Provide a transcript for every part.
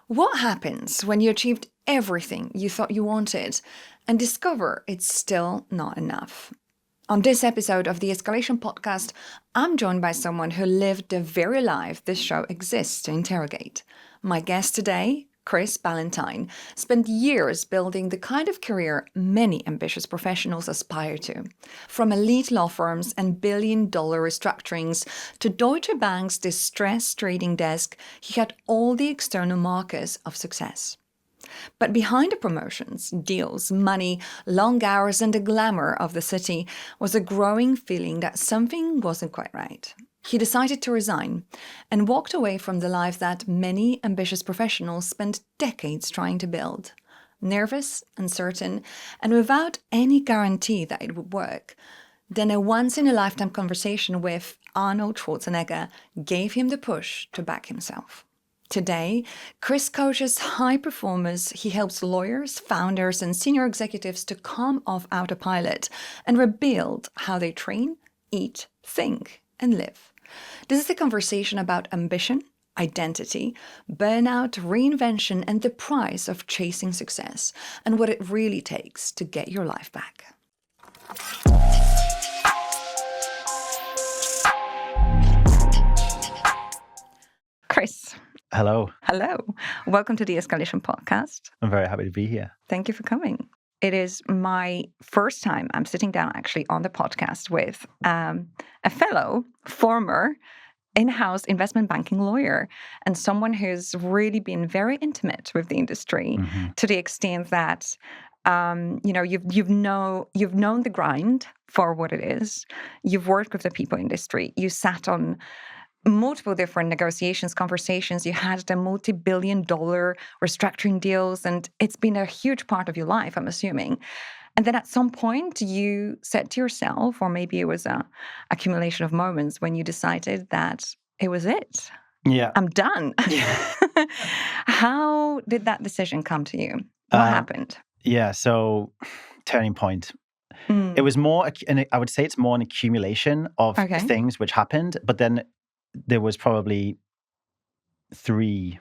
What happens when you achieved everything you thought you wanted and discover it's still not enough? On this episode of the Escalation Podcast, I'm joined by someone who lived the very life this show exists to interrogate. My guest today, Chris Ballantyne, spent years building the kind of career many ambitious professionals aspire to. From elite law firms and billion-dollar restructurings to Deutsche Bank's distressed trading desk, he had all the external markers of success. But behind the promotions, deals, money, long hours, and the glamour of the city was a growing feeling that something wasn't quite right. He decided to resign and walked away from the life that many ambitious professionals spent decades trying to build. Nervous, uncertain, and without any guarantee that it would work. Then a once-in-a-lifetime conversation with Arnold Schwarzenegger gave him the push to back himself. Today, Chris coaches high performers. He helps lawyers, founders, and senior executives to come off autopilot and rebuild how they train, eat, think, and live. This is a conversation about ambition, identity, burnout, reinvention, and the price of chasing success, and what it really takes to get your life back. Chris. Hello. Hello. Welcome to the Escalation Podcast. I'm very happy to be here. Thank you for coming. It is my first time I'm sitting down actually on the podcast with a fellow former in-house investment banking lawyer and someone who's really been very intimate with the industry to the extent that you've known the grind for what it is. You've worked with the people industry. You sat on multiple different negotiations, conversations. You had the multi-billion-dollar restructuring deals, and it's been a huge part of your life, I'm assuming. And then at some point, you said to yourself, or maybe it was an accumulation of moments when you decided that it was it. Yeah. I'm done. Yeah. How did that decision come to you? What happened? Yeah, so turning point. It was more, and I would say it's more an accumulation of things which happened, but then there was probably three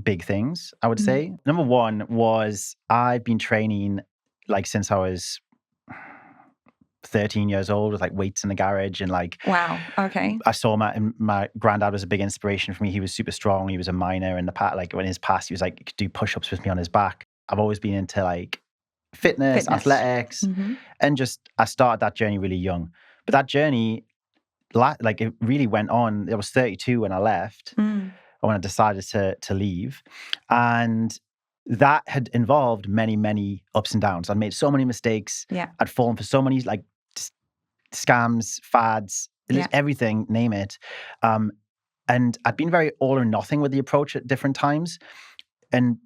big things, I would say. Number one was I've been training since I was 13 years old with weights in the garage and Wow, okay. I saw my granddad was a big inspiration for me. He was super strong. He was a miner in the past. In his past, he was he could do push-ups with me on his back. I've always been into fitness, athletics, and I started that journey really young. But that journey, it really went on. I was 32 when I left, or when I decided to leave. And that had involved many, many ups and downs. I'd made so many mistakes. Yeah. I'd fallen for so many scams, fads, everything, name it. And I'd been very all or nothing with the approach at different times. And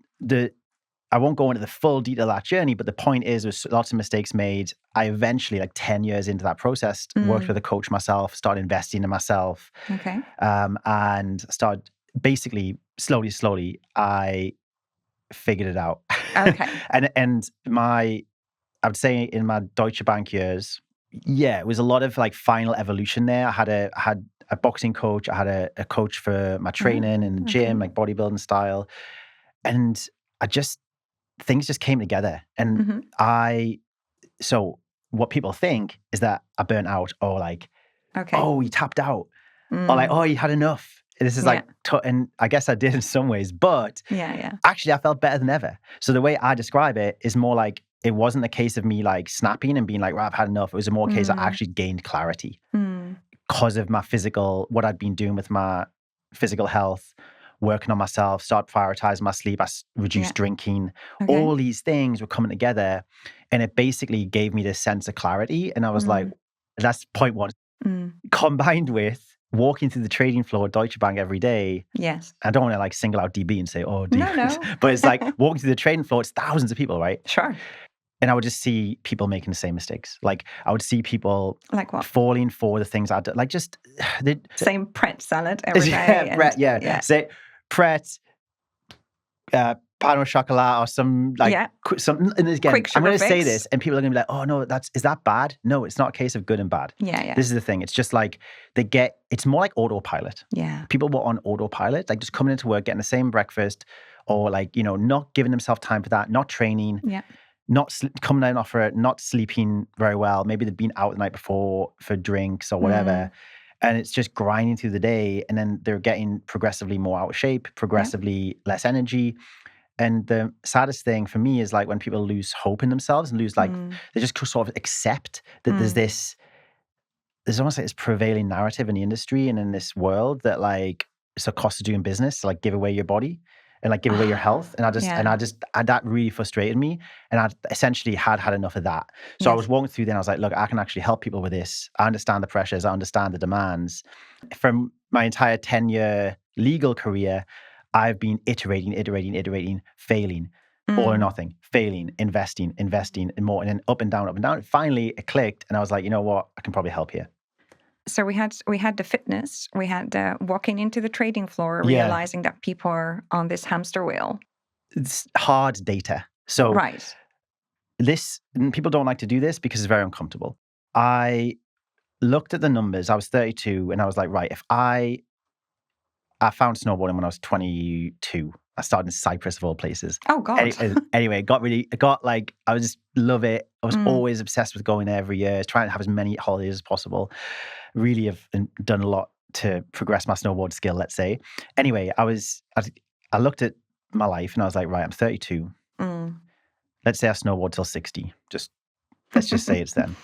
I won't go into the full detail of that journey, but the point is there's lots of mistakes made. I eventually, 10 years into that process, worked with a coach myself, started investing in myself. Okay. And started basically, slowly, I figured it out. Okay. and I would say in my Deutsche Bank years, it was a lot of final evolution there. I had a boxing coach. I had a coach for my training in the gym, bodybuilding style. And things just came together. And so what people think is that I burnt out or oh, you tapped out or oh, you had enough. This is and I guess I did in some ways, but actually I felt better than ever. So the way I describe it is more it wasn't a case of me snapping and being well, I've had enough. It was a more case I actually gained clarity because of what I'd been doing with my physical health, working on myself, start prioritizing my sleep, I reduced drinking. All these things were coming together and it basically gave me this sense of clarity. And I was that's point one. Combined with walking through the trading floor at Deutsche Bank every day. Yes. I don't want to single out DB and say, oh, DB. No. But it's walking through the trading floor, it's thousands of people, right? Sure. And I would just see people making the same mistakes. I would see people what? Falling for the things I did. Same Pret salad every day. Say Pret, pain au chocolat or some something. And again, I'm going to say this, and people are going to be oh no, is that bad? No, it's not a case of good and bad. Yeah. This is the thing. It's just it's more like autopilot. Yeah. People were on autopilot, just coming into work, getting the same breakfast, or like, not giving themselves time for that, not training, not coming down off it, not sleeping very well. Maybe they've been out the night before for drinks or whatever. And it's just grinding through the day. And then they're getting progressively more out of shape, progressively less energy. And the saddest thing for me is like when people lose hope in themselves and lose they just sort of accept that there's almost like this prevailing narrative in the industry and in this world that like it's a cost of doing business to like give away your body and like give away your health. And that really frustrated me. And I essentially had enough of that. So I was walking through there and I was like, look, I can actually help people with this. I understand the pressures. I understand the demands. From my entire 10-year legal career, I've been iterating, failing, all or nothing, failing, investing, and more, and then up and down. And finally it clicked. And I was like, you know what? I can probably help here. So we had the fitness, we had walking into the trading floor, realizing that people are on this hamster wheel. It's hard data. So people don't like to do this because it's very uncomfortable. I looked at the numbers. I was 32 and I was like, right, if I found snowboarding when I was 22. I started in Cyprus of all places. Oh God. Anyway, I was just love it. I was always obsessed with going there every year, trying to have as many holidays as possible. Really have done a lot to progress my snowboard skill, let's say. Anyway, I looked at my life and I was like, right, I'm 32. Let's say I snowboard till 60. Let's just say it's then.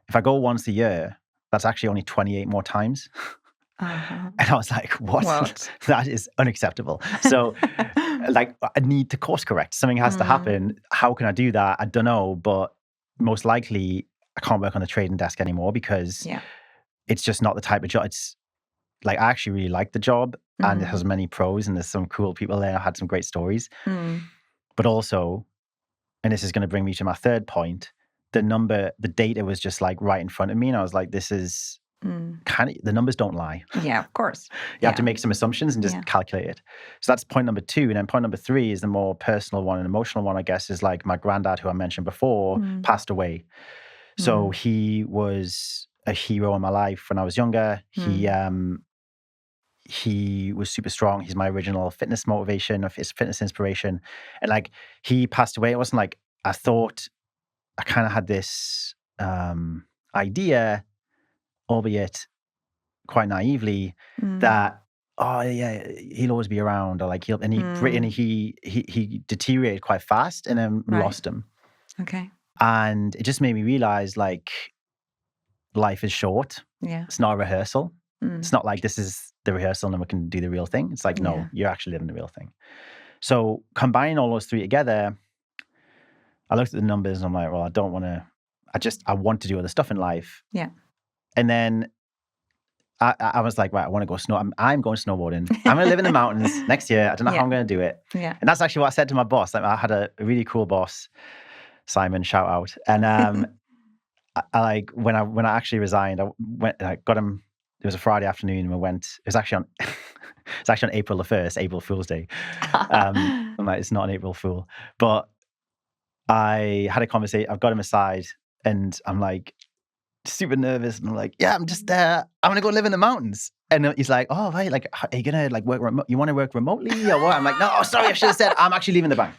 If I go once a year, that's actually only 28 more times. And I was like, what? That is unacceptable. So like, I need to course correct. Something has to happen. How can I do that? I don't know. But most likely I can't work on the trading desk anymore because it's just not the type of job. It's like, I actually really like the job and it has many pros and there's some cool people there. I had some great stories. But also, and this is going to bring me to my third point, the data was just like right in front of me. And I was like, this is the numbers don't lie. Yeah, of course. You have to make some assumptions and just calculate it. So that's point number 2. And then point number 3 is the more personal one and emotional one, I guess, is like my granddad, who I mentioned before, passed away. So he was a hero in my life when I was younger. He was super strong. He's my original fitness motivation, of his fitness inspiration. And like, he passed away. It wasn't like I thought. I kind of had this idea, albeit quite naively, that he'll always be around, or like he deteriorated quite fast, and then lost him. Okay. And it just made me realize, like, life is short. Yeah. It's not a rehearsal. It's not like this is the rehearsal and then we can do the real thing. It's like, no, you're actually living the real thing. So combining all those 3 together, I looked at the numbers and I'm like, well, I want to do other stuff in life. Yeah. And then I was like, right, I want to go I'm going snowboarding. I'm going to live in the mountains next year. I don't know how I'm going to do it. Yeah. And that's actually what I said to my boss. Like, I had a really cool boss, Simon, shout out. And I when I actually resigned, I got him. It was a Friday afternoon and we went, it was actually on April the 1st, April Fool's Day. I'm like, it's not an April Fool. But I had a conversation, I've got him aside and I'm like super nervous and I'm like, yeah, I'm just there. I'm going to go live in the mountains. And he's like, oh, right, like, are you going to like work remote? You want to work remotely or what? I'm like, no, sorry, I should have said I'm actually leaving the bank.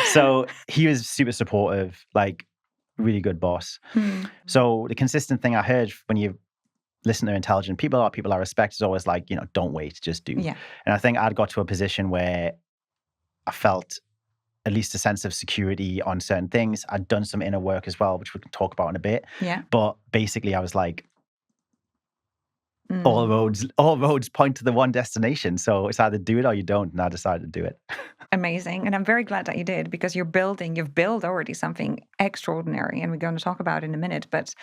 So he was super supportive, like really good boss. So the consistent thing I heard when you listen to intelligent people or people I respect is always like, don't wait, just do. Yeah. And I think I'd got to a position where I felt at least a sense of security on certain things. I'd done some inner work as well, which we can talk about in a bit. Yeah. But basically I was like, all roads point to the one destination. So it's either do it or you don't. And I decided to do it. Amazing. And I'm very glad that you did, because you've built already something extraordinary. And we're going to talk about it in a minute. But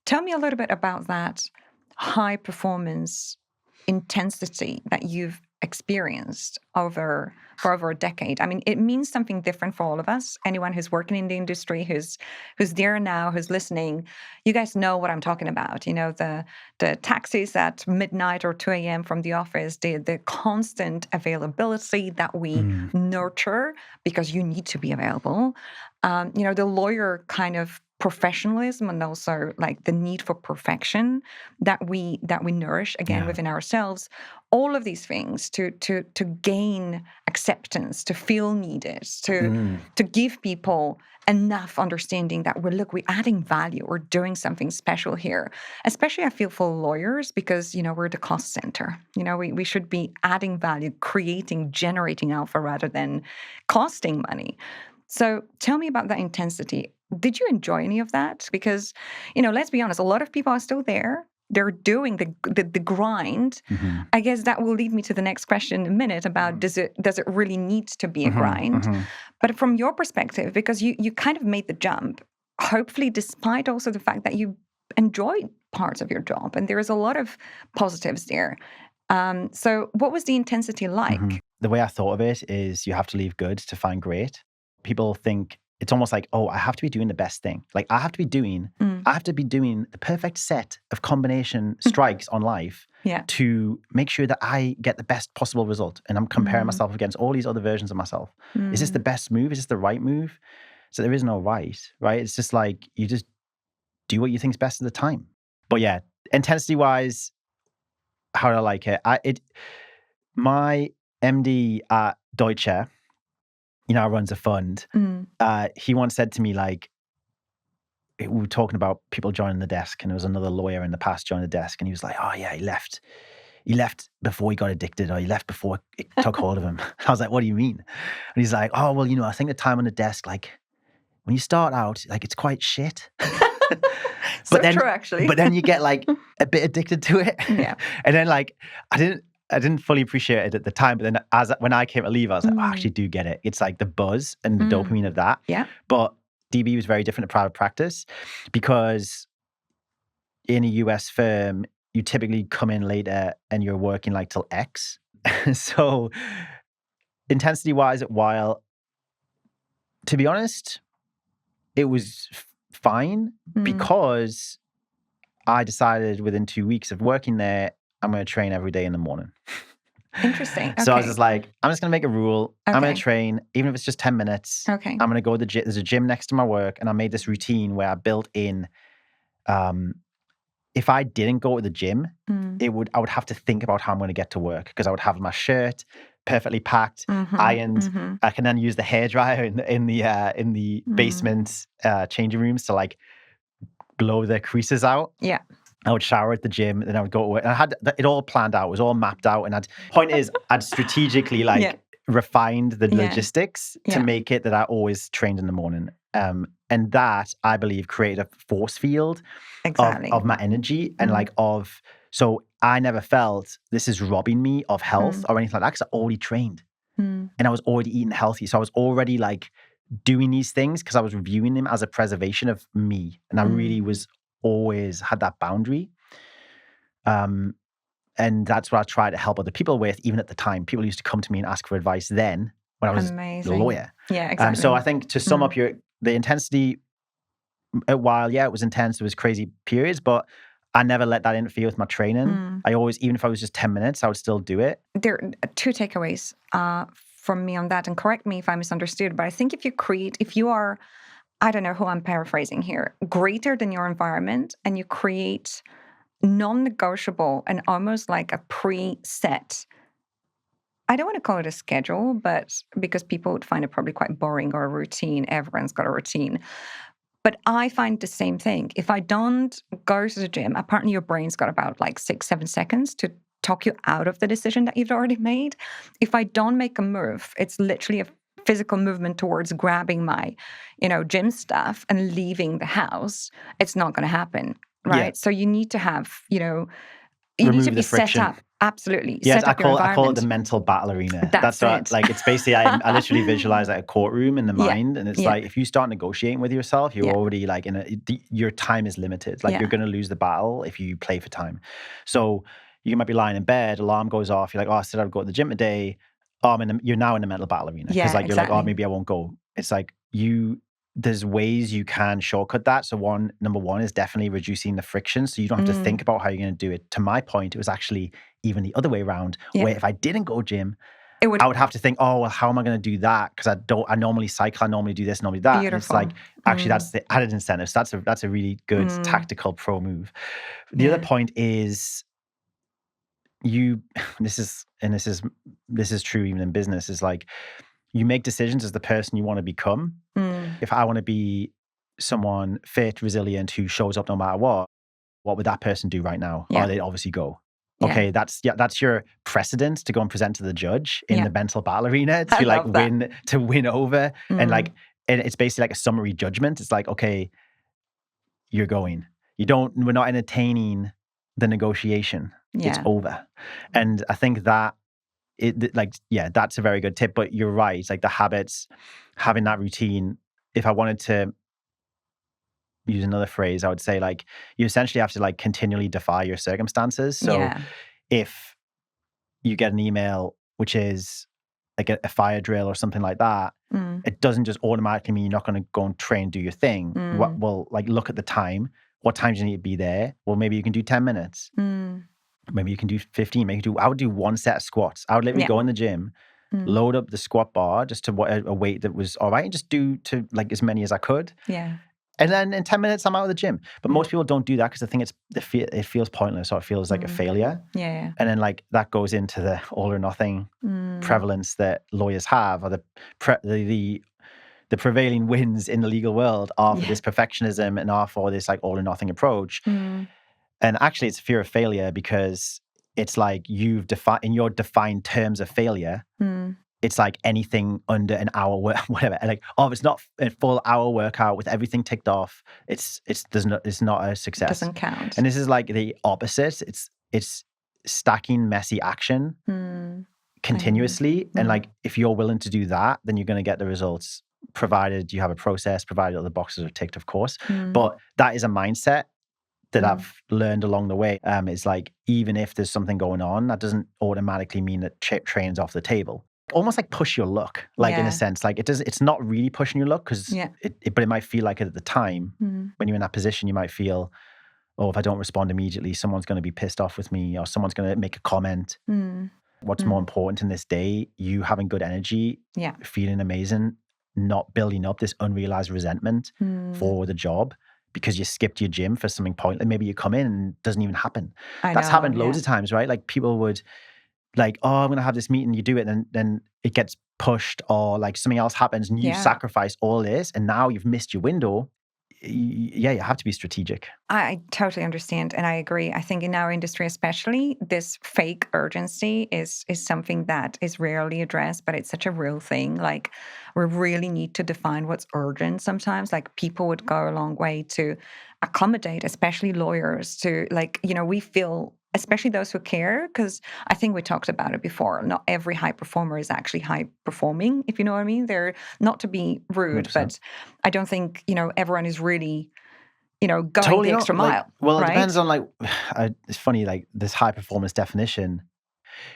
tell me a little bit about that high performance intensity that you've experienced for over a decade. I mean, it means something different for all of us. Anyone who's working in the industry, who's there now, who's listening, you guys know what I'm talking about. The taxis at midnight or 2 a.m. from the office, the constant availability that we nurture because you need to be available. The lawyer kind of professionalism and also like the need for perfection that we nourish again within ourselves, all of these things to gain acceptance, to feel needed, to give people enough understanding that we're adding value, we're doing something special here. Especially I feel for lawyers, because we're the cost center. We should be adding value, creating, generating alpha rather than costing money. So tell me about that intensity. Did you enjoy any of that? Because, let's be honest, a lot of people are still there. They're doing the grind. Mm-hmm. I guess that will lead me to the next question in a minute about does it really need to be a grind? Mm-hmm. But from your perspective, because you kind of made the jump, hopefully despite also the fact that you enjoyed parts of your job and there is a lot of positives there. So what was the intensity like? Mm-hmm. The way I thought of it is you have to leave good to find great. People think it's almost like, oh, I have to be doing the best thing. Like I have to be doing the perfect set of combination strikes on life to make sure that I get the best possible result. And I'm comparing myself against all these other versions of myself. Is this the best move? Is this the right move? So there is no right? It's just like, you just do what you think is best at the time. But yeah, intensity wise, how do I like it? My MD at Deutsche, runs a fund. He once said to me, like, we were talking about people joining the desk, and there was another lawyer in the past joined the desk, and he was like, oh yeah, he left before he got addicted, or he left before it took hold of him. I was like, what do you mean? And he's like, oh, well, I think the time on the desk, like, when you start out, like, it's quite shit. True, actually. But then you get like a bit addicted to it. Yeah. And then like, I didn't fully appreciate it at the time, but then when I came to leave, I was like, I actually do get it. It's like the buzz and the dopamine of that. Yeah. But DB was very different to private practice, because in a US firm, you typically come in later and you're working like till X. So intensity wise, while to be honest, it was fine because I decided within 2 weeks of working there, I'm going to train every day in the morning. Interesting. Okay. So I was just like, I'm just going to make a rule. Okay. I'm going to train, even if it's just 10 minutes. Okay. I'm going to go to the gym. There's a gym next to my work. And I made this routine where I built in, if I didn't go to the gym, I would have to think about how I'm going to get to work, because I would have my shirt perfectly packed, ironed. I can then use the hairdryer in the basement changing rooms to like blow the creases out. Yeah. I would shower at the gym, and then I would go to work. And I had it all planned out. It was all mapped out. And point is, I'd strategically refined the logistics to make it that I always trained in the morning. And that, I believe, created a force field of my energy and so I never felt this is robbing me of health or anything like that, because I already trained and I was already eating healthy. So I was already like doing these things because I was reviewing them as a preservation of me. And I really was always had that boundary. And that's what I tried to help other people with, even at the time. People used to come to me and ask for advice then when I was a lawyer. Yeah, exactly. So I think to sum up the intensity, while, it was intense, it was crazy periods, but I never let that interfere with my training. I always, even if I was just 10 minutes, I would still do it. There are two takeaways from me on that, and correct me if I misunderstood, but I think if you are, I don't know who I'm paraphrasing here, greater than your environment, and you create non-negotiable and almost like a preset, I don't want to call it a schedule, but because people would find it probably quite boring, or a routine. Everyone's got a routine. But I find the same thing. If I don't go to the gym, apparently your brain's got about like 6-7 seconds to talk you out of the decision that you've already made. If I don't make a move, it's literally a physical movement towards grabbing my, gym stuff and leaving the house. It's not going to happen, right? Yeah. So you need to have, you need to be set up. Absolutely. Yes, I call it the mental battle arena. That's what, like, it's basically, I literally visualize like a courtroom in the mind. And it's like, if you start negotiating with yourself, you're already like your time is limited. Like you're going to lose the battle if you play for time. So you might be lying in bed, alarm goes off. You're like, oh, I said I'd go to the gym today. You're now in the mental battle arena. Because you're like, oh, maybe I won't go. It's like there's ways you can shortcut that. So number one is definitely reducing the friction. So you don't have to think about how you're going to do it. To my point, it was actually even the other way around, where if I didn't go gym, I would have to think, oh, well, how am I going to do that? Because I normally cycle, I normally do this, normally that. Beautiful. And it's like, actually, that's the added incentive. So that's a really good tactical pro move. The other point is this is true even in business, is like, you make decisions as the person you want to become. If I want to be someone fit, resilient, who shows up no matter what would that person do right now? Yeah. Oh, they'd obviously go. Okay, that's your precedent to go and present to the judge in the mental battle arena to like win over. And it's basically like a summary judgment. It's like, okay, you're going. We're not entertaining the negotiation. It's over. And I think that that's a very good tip. But you're right. It's like the habits, having that routine. If I wanted to use another phrase, I would say like you essentially have to like continually defy your circumstances. So if you get an email which is like a fire drill or something like that, it doesn't just automatically mean you're not going to go and train and do your thing. Well, like look at the time. What time do you need to be there? Well, maybe you can do 10 minutes. Maybe you can do 15. I would do one set of squats. I would literally go in the gym, load up the squat bar just to a weight that was all right, and just do to like as many as I could. Yeah. And then in 10 minutes, I'm out of the gym. But most people don't do that because I think it feels pointless, or it feels like a failure. Yeah. And then like that goes into the all or nothing prevalence that lawyers have, or the prevailing winds in the legal world are for this perfectionism and are for this like all or nothing approach. And actually, it's a fear of failure because it's like you've defined in your defined terms of failure. It's like anything under an hour, whatever. Like, if it's not a full hour workout with everything ticked off, it's not a success. Doesn't count. And this is like the opposite. It's stacking messy action continuously. And like, if you're willing to do that, then you're going to get the results, provided you have a process, provided all the boxes are ticked, of course. But that is a mindset that I've learned along the way. It's like, even if there's something going on, that doesn't automatically mean that train's off the table. Almost like push your luck, like in a sense, like it's not really pushing your luck because but it might feel like it at the time. When you're in that position, you might feel, oh, if I don't respond immediately, someone's going to be pissed off with me, or someone's going to make a comment. What's more important in this day? You having good energy, feeling amazing, not building up this unrealized resentment for the job because you skipped your gym for something pointless. Maybe you come in and it doesn't even happen. That's happened loads of times, right? Like people would like, oh, I'm going to have this meeting, you do it, and then it gets pushed, or like something else happens and you sacrifice all this and now you've missed your window. You have to be strategic. I totally understand, and I agree. I think in our industry especially, this fake urgency is something that is rarely addressed, but it's such a real thing. Like, we really need to define what's urgent sometimes. Like, people would go a long way to accommodate, especially lawyers, to like, we feel, especially those who care, because I think we talked about it before. Not every high performer is actually high performing, if you know what I mean. They're, not to be rude, 100%. But I don't think, everyone is really, going totally the extra mile. It depends on like, it's funny, like this high performance definition,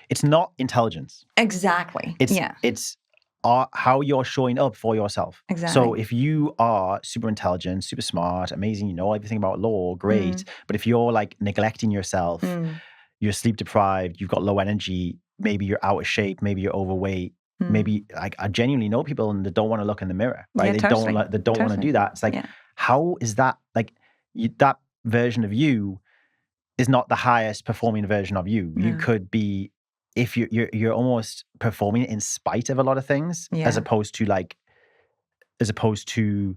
it's not intelligence. Exactly. It's how you're showing up for yourself. Exactly. So if you are super intelligent, super smart, amazing, you know everything about law, great. But if you're like neglecting yourself, you're sleep deprived, you've got low energy, maybe you're out of shape, maybe you're overweight, maybe like I genuinely know people and they don't want to look in the mirror, right? They don't want to do that. It's like, how is that like that version of you is not the highest performing version of you. You could be, if you're almost performing in spite of a lot of things, as opposed to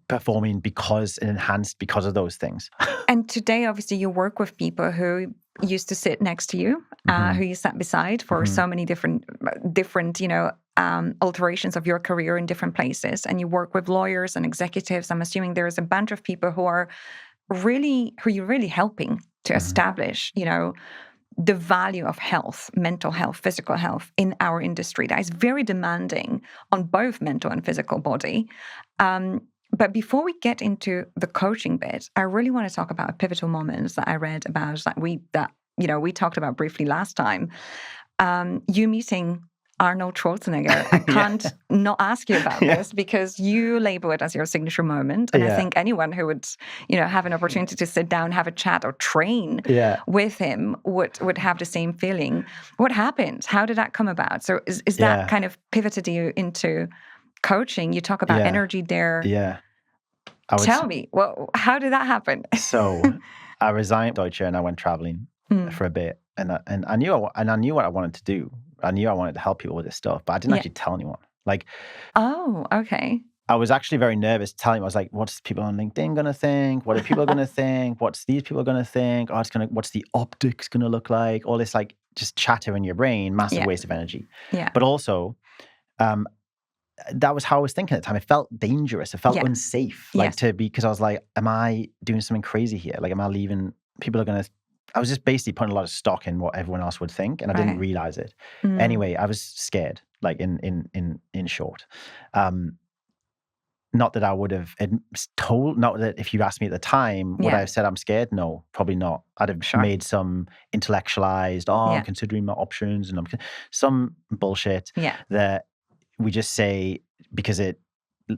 performing because and enhanced because of those things. And today, obviously, you work with people who used to sit next to you, who you sat beside for so many different, alterations of your career in different places. And you work with lawyers and executives. I'm assuming there's a bunch of people who you're really helping to establish, the value of health, mental health, physical health in our industry that is very demanding on both mental and physical body. But before we get into the coaching bit, I really want to talk about a pivotal moment that I read about that we talked about briefly last time. You meeting Arnold Schwarzenegger. I can't not ask you about this because you label it as your signature moment. And I think anyone who would, have an opportunity to sit down, have a chat or train with him would have the same feeling. What happened? How did that come about? So is that kind of pivoted you into coaching? You talk about energy there. Yeah. Tell me, well, how did that happen? So I resigned Deutsche and I went traveling for a bit. And I knew what I wanted to do. I knew I wanted to help people with this stuff, but I didn't actually tell anyone. Like, oh, okay. I was actually very nervous telling them. I was like, what's people on LinkedIn going to think? What are people going to think? What's these people going to think? Oh, what's the optics going to look like? All this like just chatter in your brain, massive waste of energy. Yeah. But also, that was how I was thinking at the time. It felt dangerous. It felt unsafe. Because I was like, am I doing something crazy here? Like, am I leaving? People are going to, I was just basically putting a lot of stock in what everyone else would think, and I didn't realize it. Anyway, I was scared, like in short. Not that I would have not that if you asked me at the time, would I have said I'm scared? No, probably not. I'd have made some intellectualized, I'm considering my options and some bullshit that we just say because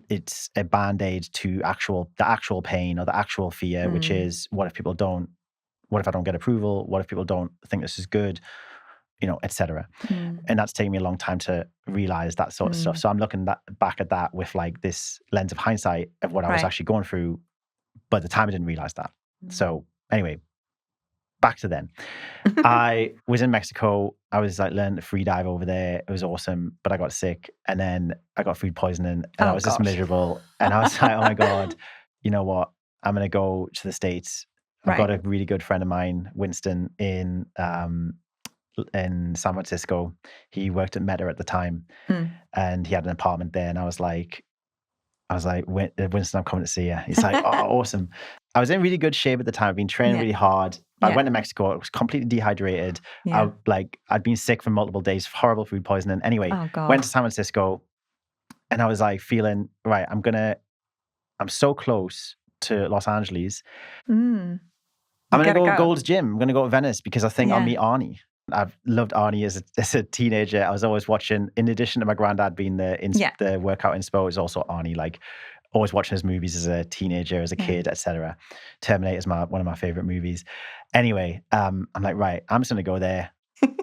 it's a band-aid to the actual pain or the actual fear, which is what if I don't get approval? What if people don't think this is good? etc. And that's taken me a long time to realize that sort of stuff. So I'm looking back at that with like this lens of hindsight of what I was actually going through. But at the time I didn't realize that. So anyway, back to then. I was in Mexico. I was like learning to free dive over there. It was awesome, but I got sick and then I got food poisoning and I was just miserable. And I was like, oh my God, you know what? I'm going to go to the States. I've got a really good friend of mine, Winston, in San Francisco. He worked at Meta at the time and he had an apartment there. And I was like, Winston, I'm coming to see you. He's like, oh, awesome. I was in really good shape at the time. I'd been training really hard. I went to Mexico. I was completely dehydrated. I'd been sick for multiple days, horrible food poisoning. Anyway, went to San Francisco and I was like feeling, right, I'm so close to Los Angeles. I'm going to go Gold's Gym. I'm going to go to Venice because I think I'll meet Arnie. I've loved Arnie as a teenager. I was always watching, in addition to my granddad being the workout inspo, is also Arnie, like always watching his movies as a teenager, as a kid, etc. Terminator is one of my favorite movies. Anyway, I'm like, right, I'm just going to go there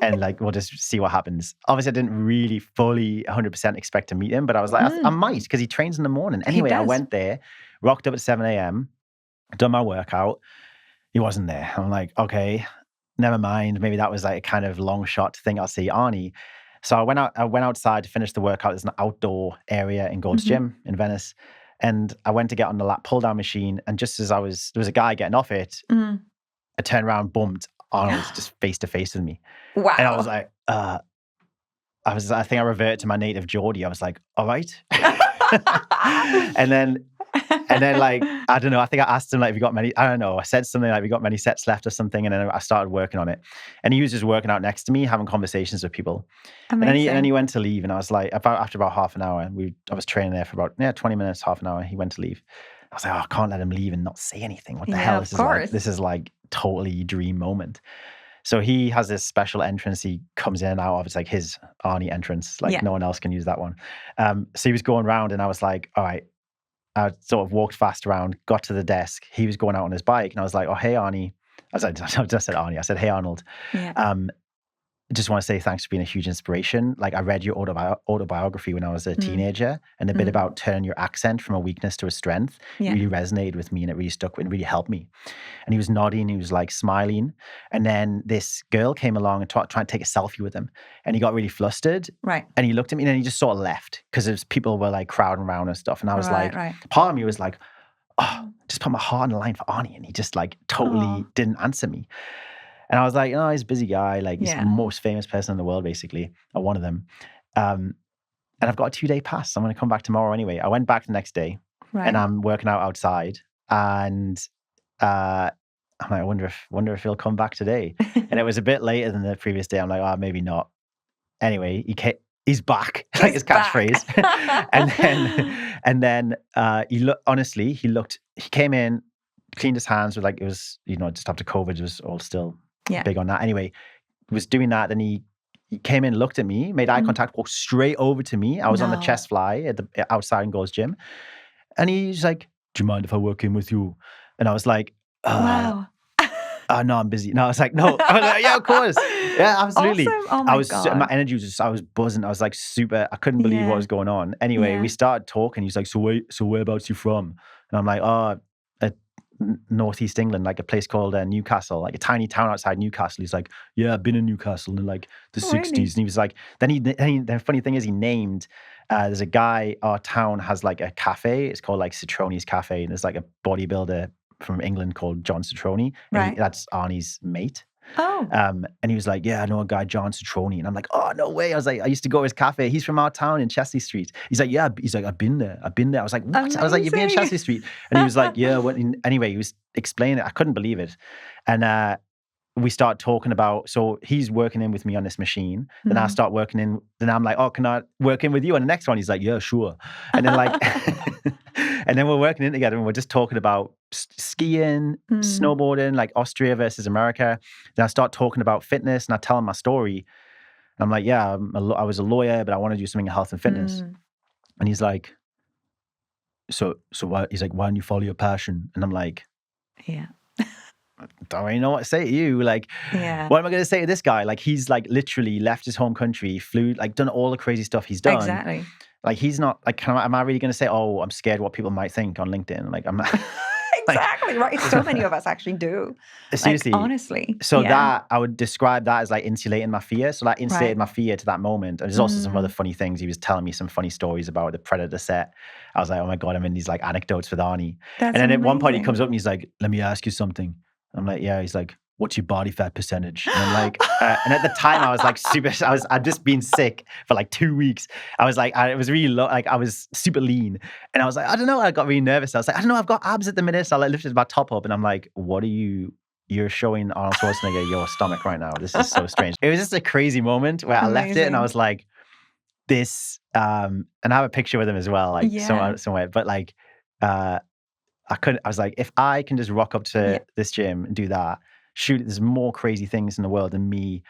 and like, we'll just see what happens. Obviously, I didn't really fully 100% expect to meet him, but I was like, I might, because he trains in the morning. Anyway, I went there, rocked up at 7 a.m., done my workout. He wasn't there. I'm like, okay, never mind. Maybe that was like a kind of long shot to think I'll see Arnie. So I went outside to finish the workout. There's an outdoor area in Gold's Gym in Venice. And I went to get on the pull down machine. And just as there was a guy getting off it, I turned around, bumped Arnold just face to face with me. Wow. And I was like, I think I reverted to my native Geordie. I was like, all right. And then like, I don't know, I think I asked him like, have you got many, I don't know, I said something like, have you got many sets left or something? And then I started working on it. And he was just working out next to me, having conversations with people. Amazing. And then he went to leave. And I was like, after about half an hour, I was training there for about 20 minutes, half an hour. He went to leave. I was like, I can't let him leave and not say anything. What the hell? This is like totally dream moment. So he has this special entrance he comes in and out of. It's like his Arnie entrance. Like no one else can use that one. So he was going around and I was like, all right. I sort of walked fast around, got to the desk. He was going out on his bike and I was like, oh, hey, Arnie. I just said Arnie. I said, hey, Arnold. Yeah. Just want to say thanks for being a huge inspiration. Like I read your autobiography when I was a teenager and the bit about turning your accent from a weakness to a strength really resonated with me and it really stuck and really helped me. And he was nodding, he was like smiling. And then this girl came along and tried to take a selfie with him and he got really flustered. Right. And he looked at me and then he just sort of left because people were like crowding around and stuff. And I was part of me was like, oh, just put my heart on the line for Arnie. And he just like totally didn't answer me. And I was like, oh, he's a busy guy. Like he's the most famous person in the world, basically, or one of them. And I've got a 2-day pass. I'm going to come back tomorrow anyway. I went back the next day and I'm working out outside. And I'm like, I wonder if he'll come back today. And it was a bit later than the previous day. I'm like, oh, maybe not. Anyway, he's back, like his catchphrase. and then he came in, cleaned his hands with just after COVID, it was all still big on that. Anyway, he was doing that. Then he he came in, looked at me, made eye contact, walked straight over to me. I was on the chest fly at the outside in Gold's Gym. And he's like, do you mind if I work in with you? And I was like, Wow. Oh, no, I'm busy. No, I was like, no. I was like, yeah, of course. Yeah, absolutely. Awesome. Oh my God. My energy was just, I was buzzing. I was like super, I couldn't believe what was going on. Anyway, we started talking. He's like, so whereabouts you from? And I'm like, Northeast England, like a place called Newcastle, like a tiny town outside Newcastle. He's like, yeah, I've been in Newcastle in like the 60s. And he was like, the funny thing is he named, there's a guy, our town has like a cafe. It's called like Citroni's Cafe. And there's like a bodybuilder from England called John Citroni. And that's Arnie's mate. Oh. And he was like, yeah, I know a guy, John Citroni. And I'm like, oh, no way. I was like, I used to go to his cafe. He's from our town in Chelsea Street. He's like, yeah. He's like, I've been there. I was like, what? Amazing. I was like, you've been in Chelsea Street? And he was like, yeah. Anyway, he was explaining it. I couldn't believe it. And we start talking about, so he's working in with me on this machine. Then I start working in, then I'm like, oh, can I work in with you on the next one? He's like, yeah, sure. And then like, and then we're working in together and we're just talking about skiing, snowboarding, like Austria versus America. Then I start talking about fitness and I tell him my story. And I'm like, yeah, I was a lawyer, but I want to do something in health and fitness. And he's like, so why? He's like, why don't you follow your passion? And I'm like, yeah. I don't really know what to say to you. Like, what am I going to say to this guy? Like, he's like literally left his home country, flew, like done all the crazy stuff he's done. Exactly. Like, he's not like, am I really going to say, oh, I'm scared what people might think on LinkedIn? Like, I'm not. Exactly, right. So many of us actually do. Seriously. Like, honestly. So that, I would describe that as like insulating my fear. So that insulated my fear to that moment. And there's also some other funny things. He was telling me some funny stories about the Predator set. I was like, oh my God, I'm in these like anecdotes with Arnie. That's and then amazing. at one point he comes up and he's like, let me ask you something. I'm like, yeah. He's like, what's your body fat percentage? And I'm like, and at the time I was like I'd just been sick for like 2 weeks. I was like, it was really low, like I was super lean. And I was like, I don't know, I got really nervous. I was like, I don't know, I've got abs at the minute. So I like lifted my top up and I'm like, you're showing Arnold Schwarzenegger your stomach right now. This is so strange. It was just a crazy moment where I left it and I was like, this, and I have a picture with him as well, like somewhere, but like, I was like, if I can just rock up to this gym and do that, shoot, there's more crazy things in the world than me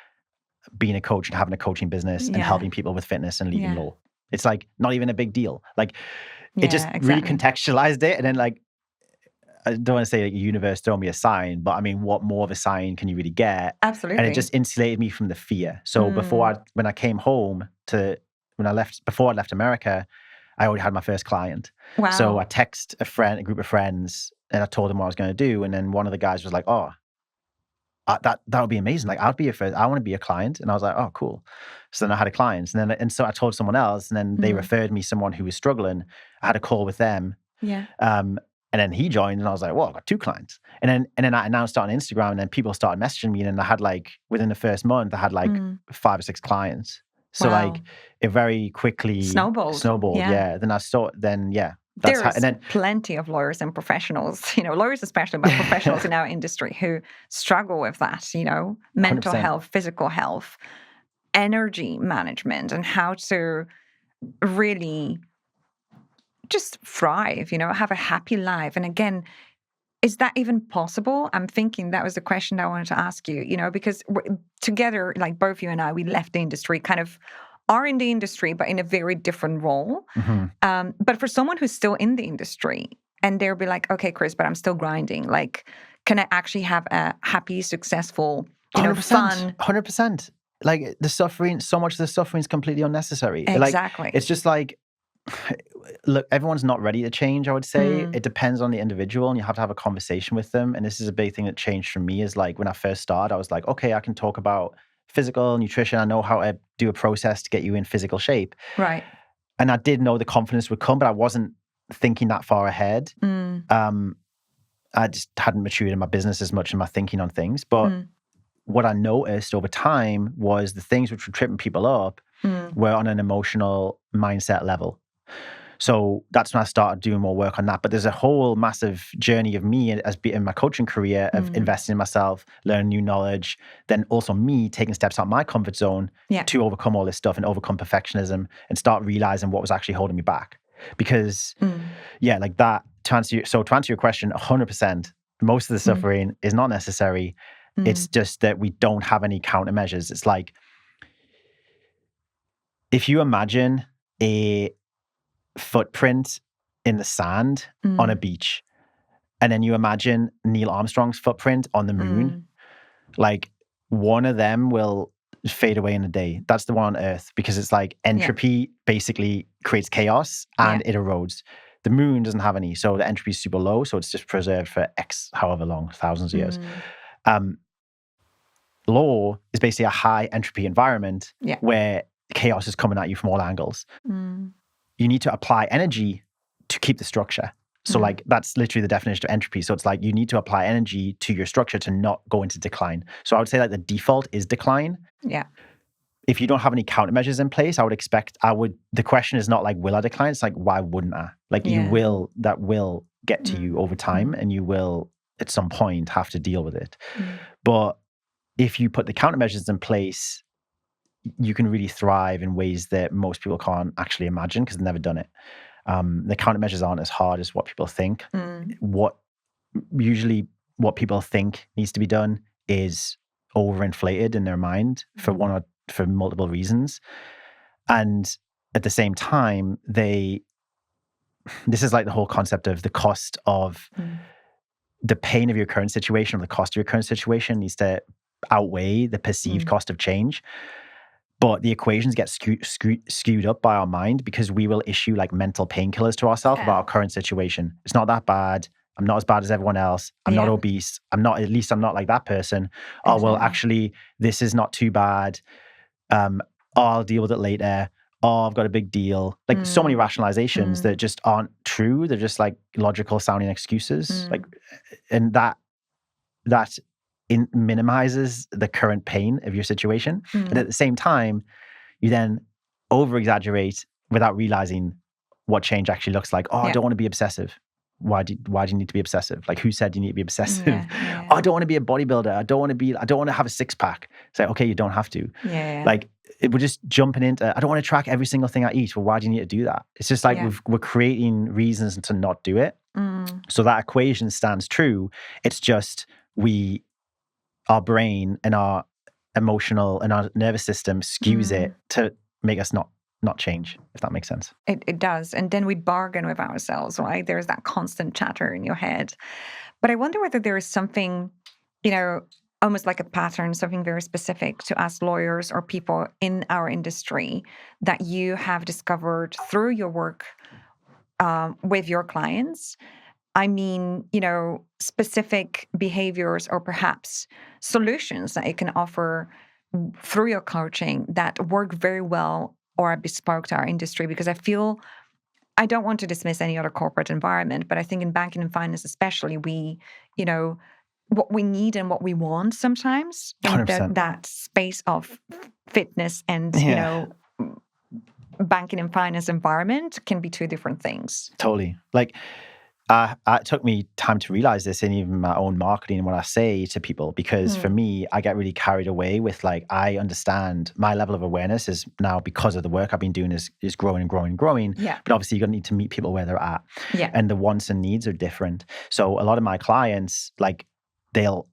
being a coach and having a coaching business and helping people with fitness and leaving law. It's like not even a big deal. Like it just really contextualized it. And then like, I don't want to say like universe throw me a sign, but I mean, what more of a sign can you really get? Absolutely. And it just insulated me from the fear. So when I came home before I left America, I already had my first client. Wow. So I text a group of friends, and I told them what I was going to do. And then one of the guys was like, oh, that would be amazing. Like, I want to be a client. And I was like, oh, cool. So then I had a client. And so I told someone else, and then they referred me someone who was struggling. I had a call with them. Yeah. And then he joined, and I was like, well, I've got 2 clients. And then I announced it on Instagram, and then people started messaging me. And I had like, within the first month, I had like 5 or 6 clients. So like it very quickly snowballed. Yeah. There's plenty of lawyers and professionals, lawyers especially, but professionals in our industry who struggle with that, mental 100%. Health, physical health, energy management, and how to really just thrive, have a happy life. And again, is that even possible? I'm thinking that was the question I wanted to ask you, because together, like both you and I, we left the industry, kind of are in the industry, but in a very different role. But for someone who's still in the industry and they'll be like, okay, Chris, but I'm still grinding. Like, can I actually have a happy, successful, 100%, fun? 100%. Like the suffering, so much of the suffering is completely unnecessary. Exactly. Like, it's just like, look, everyone's not ready to change, I would say. It depends on the individual, and you have to have a conversation with them. And this is a big thing that changed for me is like when I first started, I was like, okay, I can talk about physical nutrition. I know how to do a process to get you in physical shape. Right. And I did know the confidence would come, but I wasn't thinking that far ahead. I just hadn't matured in my business as much in my thinking on things. But what I noticed over time was the things which were tripping people up were on an emotional mindset level. So that's when I started doing more work on that. But there's a whole massive journey of me as in my coaching career of investing in myself, learning new knowledge, then also me taking steps out of my comfort zone to overcome all this stuff and overcome perfectionism and start realizing what was actually holding me back. Because, like that, to answer your question, 100%, most of the suffering is not necessary. It's just that we don't have any countermeasures. It's like, if you imagine a footprint in the sand on a beach, and then you imagine Neil Armstrong's footprint on the moon, like one of them will fade away in a day. That's the one on Earth, because it's like entropy basically creates chaos and it erodes. The moon doesn't have any, so the entropy is super low, so it's just preserved for X however long, thousands of years. Law is basically a high entropy environment where chaos is coming at you from all angles. You need to apply energy to keep the structure. So like that's literally the definition of entropy. So it's like you need to apply energy to your structure to not go into decline. So I would say like the default is decline. Yeah. If you don't have any countermeasures in place, the question is not like, will I decline? It's like, why wouldn't I? Like that will get to you over time, and you will at some point have to deal with it. But if you put the countermeasures in place, you can really thrive in ways that most people can't actually imagine because they've never done it. The countermeasures aren't as hard as what people think. What people think needs to be done is overinflated in their mind for multiple reasons. And at the same time, this is like the whole concept of the cost of the pain of your current situation, or the cost of your current situation needs to outweigh the perceived cost of change. But the equations get skewed up by our mind because we will issue like mental painkillers to ourselves about our current situation. It's not that bad. I'm not as bad as everyone else. I'm not obese. I'm not like that person. Oh, well, actually, this is not too bad. I'll deal with it later. Oh, I've got a big deal. Like so many rationalizations that just aren't true. They're just like logical sounding excuses. Like, and that minimizes the current pain of your situation. And at the same time, you then over-exaggerate without realizing what change actually looks like. Oh, I don't want to be obsessive. Why do you need to be obsessive? Like, who said you need to be obsessive? Oh, I don't want to be a bodybuilder. I don't want to have a six-pack. It's like, okay, you don't have to. Like, we're just jumping into, I don't want to track every single thing I eat. Well, why do you need to do that? It's just like we're creating reasons to not do it. So that equation stands true. It's just our brain and our emotional and our nervous system skews it to make us not change, if that makes sense. It does. And then we bargain with ourselves, right? There's that constant chatter in your head. But I wonder whether there is something, almost like a pattern, something very specific to us lawyers or people in our industry that you have discovered through your work with your clients. I mean, specific behaviors or perhaps solutions that you can offer through your coaching that work very well or are bespoke to our industry. Because I don't want to dismiss any other corporate environment, but I think in banking and finance especially, what we need and what we want sometimes in that space of fitness and, banking and finance environment can be two different things. Totally. Like, it took me time to realize this in even my own marketing and what I say to people, because for me, I get really carried away with like, I understand my level of awareness is now, because of the work I've been doing, is growing and growing and growing. Yeah. But obviously you're going to need to meet people where they're at. Yeah. And the wants and needs are different. So a lot of my clients, like I've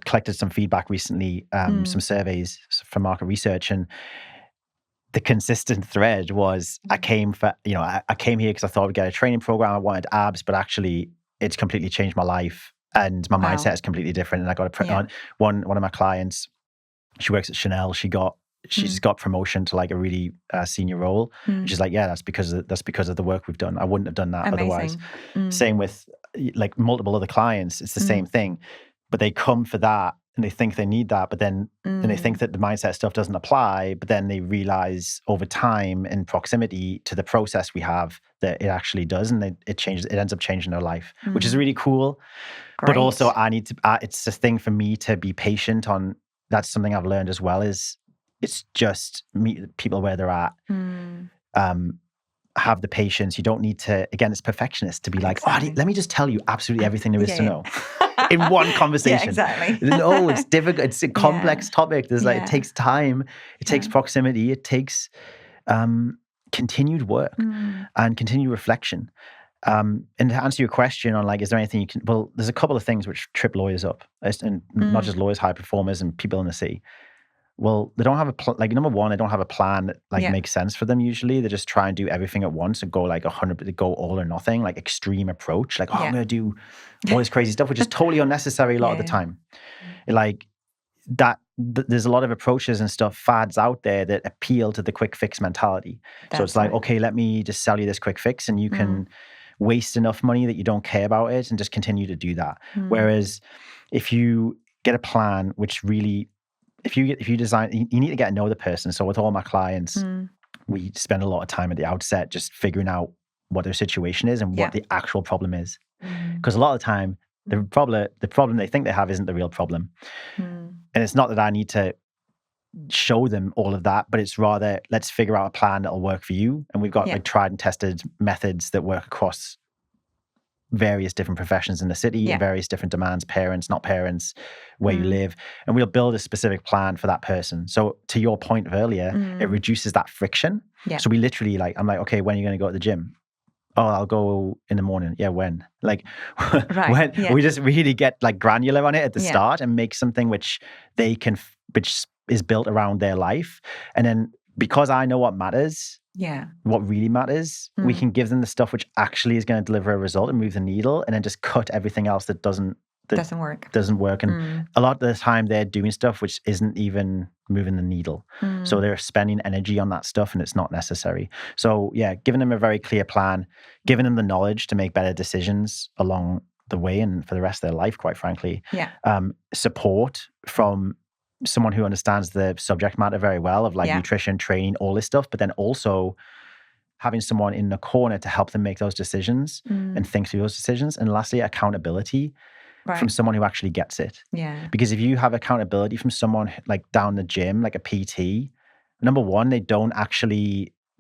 collected some feedback recently, some surveys from market research, and the consistent thread was I came here because I thought I'd get a training program. I wanted abs, but actually it's completely changed my life and my mindset is completely different. And I got on one of my clients. She works at Chanel. She's got promotion to like a really senior role. And she's like, that's because of the work we've done. I wouldn't have done that otherwise. Same with like multiple other clients. It's the same thing, but they come for that. And they think they need that, but then and they think that the mindset stuff doesn't apply, but then they realize over time in proximity to the process we have that it actually does, and it ends up changing their life, which is really cool. Great. But also it's a thing for me to be patient on. That's something I've learned as well, is it's just meet people where they're at. Have the patience. You don't need to, again, it's perfectionist to be like, let me just tell you absolutely everything there is to know. In one conversation. Yeah, exactly. No, it's difficult. It's a complex topic. There's it takes time. It takes proximity. It takes continued work and continued reflection. And to answer your question on like, is there anything you can, there's a couple of things which trip lawyers up, and not just lawyers, high performers and people in the city. well, they don't have number one, they don't have a plan that makes sense for them usually. They just try and do everything at once and go like 100, they go all or nothing, like extreme approach. Like, I'm going to do all this crazy stuff, which is totally unnecessary a lot of the time. Like that, there's a lot of approaches and stuff, fads out there that appeal to the quick fix mentality. So it's like, okay, let me just sell you this quick fix and you can waste enough money that you don't care about it and just continue to do that. Whereas if you get a plan, which really, if you design, you need to get to know the person. So with all my clients, we spend a lot of time at the outset just figuring out what their situation is and what the actual problem is. Because a lot of the time, the problem they think they have isn't the real problem. And it's not that I need to show them all of that, but it's rather, let's figure out a plan that'll work for you. And we've got like tried and tested methods that work across various different professions in the city and various different demands, parents, not parents, where you live. And we'll build a specific plan for that person. So to your point of earlier, it reduces that friction. So we literally I'm like, okay, when are you going to go to the gym? Oh, I'll go in the morning. Yeah, when? Like, when? We just really get like granular on it at the start and make something which they can, which is built around their life. And then because I know what matters, what really matters, we can give them the stuff which actually is going to deliver a result and move the needle, and then just cut everything else that doesn't work. And a lot of the time they're doing stuff which isn't even moving the needle. So they're spending energy on that stuff and it's not necessary. So giving them a very clear plan, giving them the knowledge to make better decisions along the way and for the rest of their life, quite frankly. Support from someone who understands the subject matter very well of like nutrition, training, all this stuff, but then also having someone in the corner to help them make those decisions and think through those decisions. And lastly, accountability from someone who actually gets it. Because if you have accountability from someone like down the gym, like a PT, number one, they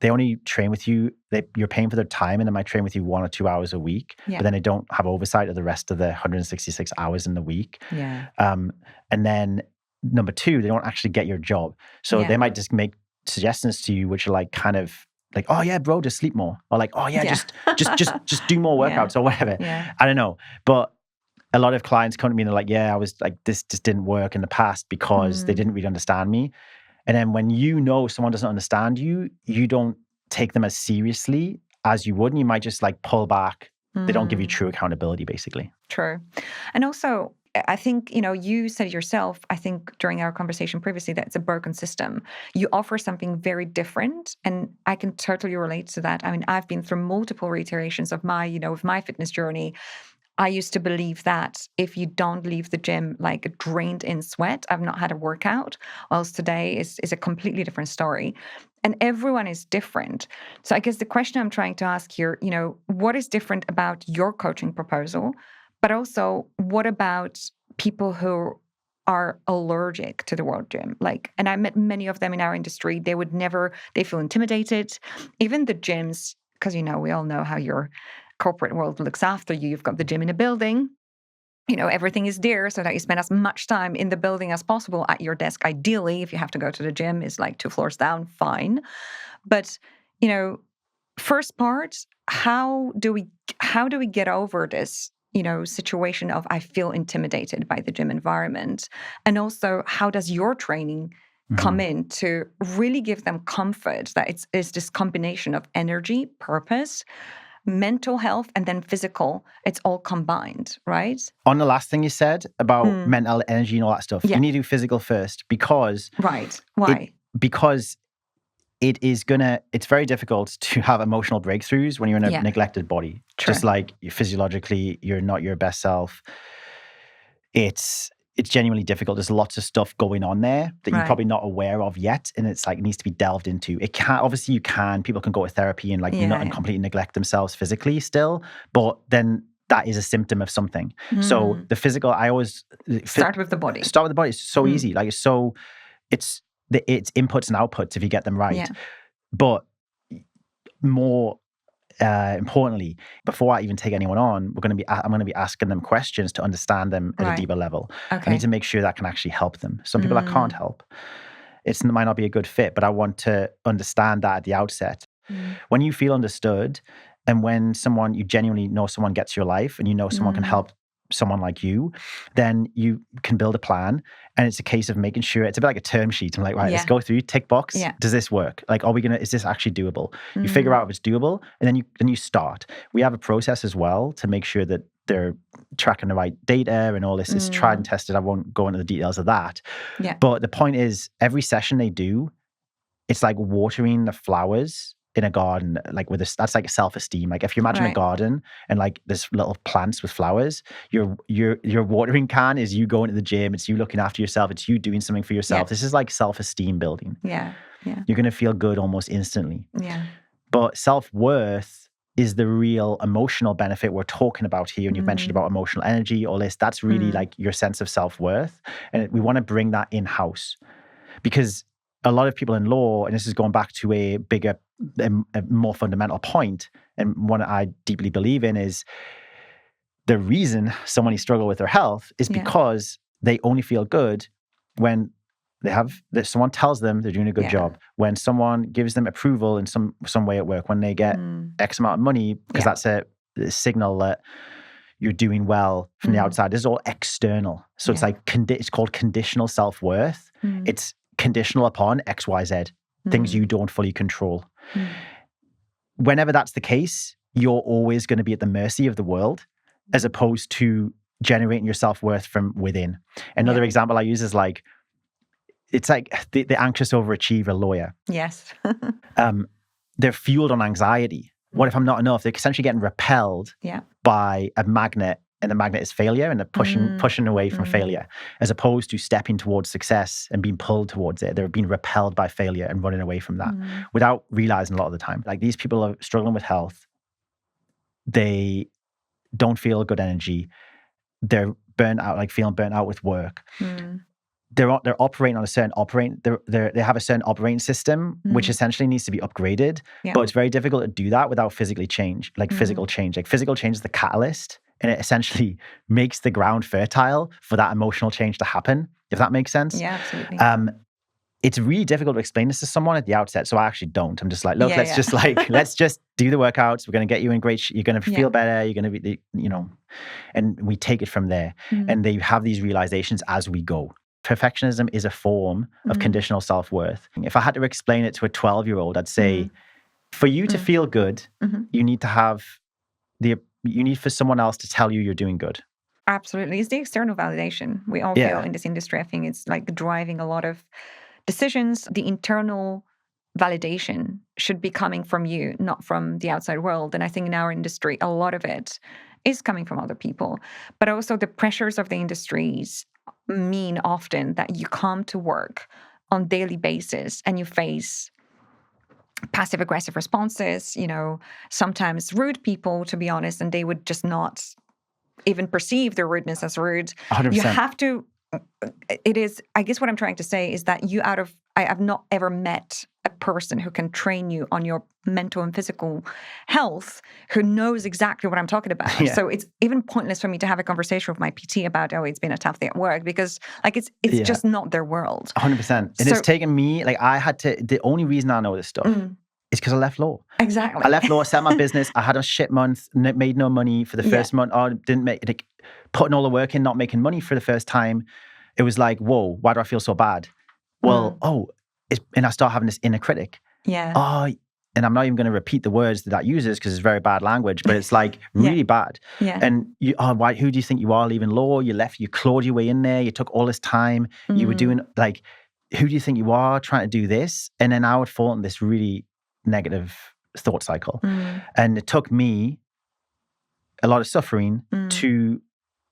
only train with you, you're paying for their time, and they might train with you 1 or 2 hours a week, but then they don't have oversight of the rest of the 166 hours in the week. And then number two, they don't actually get your job. So they might just make suggestions to you, which are like kind of like, oh yeah, bro, just sleep more. Or like, oh yeah, just do more workouts or whatever. I don't know. But a lot of clients come to me and they're like, I was like, this just didn't work in the past because they didn't really understand me. And then when you know someone doesn't understand you, you don't take them as seriously as you would. And you might just like pull back. They don't give you true accountability, basically. True. And also, I think, you said yourself, I think during our conversation previously, that it's a broken system. You offer something very different. And I can totally relate to that. I mean, I've been through multiple reiterations of with my fitness journey. I used to believe that if you don't leave the gym like drained in sweat, I've not had a workout. Whilst today is a completely different story. And everyone is different. So I guess the question I'm trying to ask here, what is different about your coaching proposal? But also, what about people who are allergic to the World Gym? And I met many of them in our industry. They feel intimidated. Even the gyms, because, we all know how your corporate world looks after you. You've got the gym in a building. Everything is there so that you spend as much time in the building as possible at your desk. Ideally, if you have to go to the gym, is like 2 floors down, fine. But, first part, how do we get over this, situation of I feel intimidated by the gym environment? And also, how does your training come in to really give them comfort that it's this combination of energy, purpose, mental health, and then physical? It's all combined, right? On the last thing you said about mental energy and all that stuff, you need to do physical first because... Right. Why? Because it's very difficult to have emotional breakthroughs when you're in a neglected body. True. Just like physiologically, you're not your best self. It's genuinely difficult. There's lots of stuff going on there that you're probably not aware of yet. And it's like, it needs to be delved into. People can go to therapy and completely neglect themselves physically still, but then that is a symptom of something. So the physical, I always... Start with the body. Start with the body. It's so easy. Like, it's inputs and outputs if you get them right. But more importantly, before I even take anyone on, I'm going to be asking them questions to understand them at a deeper level. I need to make sure that can actually help them. Some people I can't help. It might not be a good fit, but I want to understand that at the outset. When you feel understood, and when you genuinely know someone gets your life, and someone can help someone like you, then you can build a plan. And it's a case of making sure it's a bit like a term sheet. I'm like, right, let's go through, tick box. Yeah. Does this work? Like, is this actually doable? You figure out if it's doable, and then you start. We have a process as well to make sure that they're tracking the right data and all this is tried and tested. I won't go into the details of that. Yeah. But the point is, every session they do, it's like watering the flowers in a garden, like that's like self-esteem. Like if you imagine a garden and like there's little plants with flowers, your watering can is you going to the gym, it's you looking after yourself, it's you doing something for yourself. This is like self-esteem building. Yeah. You're going to feel good almost instantly. Yeah. But self-worth is the real emotional benefit we're talking about here. And you've mentioned about emotional energy, all this. That's really like your sense of self-worth. And we want to bring that in-house, because a lot of people in law, and this is going back to a bigger, a more fundamental point, and one I deeply believe in, is the reason so many struggle with their health is because they only feel good when that someone tells them they're doing a good job, when someone gives them approval in some way at work, when they get X amount of money, because that's a signal that you're doing well from the outside. This is all external. So it's like, it's called conditional self-worth. It's conditional upon X, Y, Z, things you don't fully control. Whenever that's the case, you're always going to be at the mercy of the world, as opposed to generating your self-worth from within. Another example I use is like, it's like the anxious overachiever lawyer. Yes. They're fueled on anxiety. What if I'm not enough? They're essentially getting repelled by a magnet, and the magnet is failure, and they're pushing away from failure, as opposed to stepping towards success and being pulled towards it. They're being repelled by failure and running away from that without realizing a lot of the time. Like, these people are struggling with health. They don't feel good energy. They're burnt out, like feeling burnt out with work. They're operating on a certain they have a certain operating system, which essentially needs to be upgraded. But it's very difficult to do that without physical change. Like physical change is the catalyst, and it essentially makes the ground fertile for that emotional change to happen, if that makes sense. Yeah, absolutely. It's really difficult to explain this to someone at the outset, so I actually don't. I'm just like, look, let's just do the workouts. We're going to get you in great you're going to feel better. You're going to be, and we take it from there. And they have these realizations as we go. Perfectionism is a form of conditional self-worth. If I had to explain it to a 12-year-old, I'd say, for you to feel good, you need to have you need for someone else to tell you you're doing good. Absolutely. It's the external validation we all feel in this industry. I think it's like driving a lot of decisions. The internal validation should be coming from you, not from the outside world. And I think in our industry, a lot of it is coming from other people. But also the pressures of the industries mean often that you come to work on a daily basis and you face passive aggressive responses, sometimes rude people, to be honest, and they would just not even perceive their rudeness as rude. 100%. You have to, I guess what I'm trying to say is that I have not ever met a person who can train you on your mental and physical health who knows exactly what I'm talking about. So it's even pointless for me to have a conversation with my PT about, it's been a tough day at work, because like it's just not their world. 100%. And it's taken me, like the only reason I know this stuff is because I left law. Exactly. I left law, set my business. I had a shit month, made no money for the first month. Or didn't make it, putting all the work in, not making money for the first time. It was like, whoa, why do I feel so bad? Well, and I start having this inner critic. Yeah. And I'm not even going to repeat the words that uses because it's very bad language, but it's like really bad. Yeah. And who do you think you are leaving law? You clawed your way in there. You took all this time. You were doing who do you think you are trying to do this? And then I would fall in this really negative thought cycle. And it took me a lot of suffering to,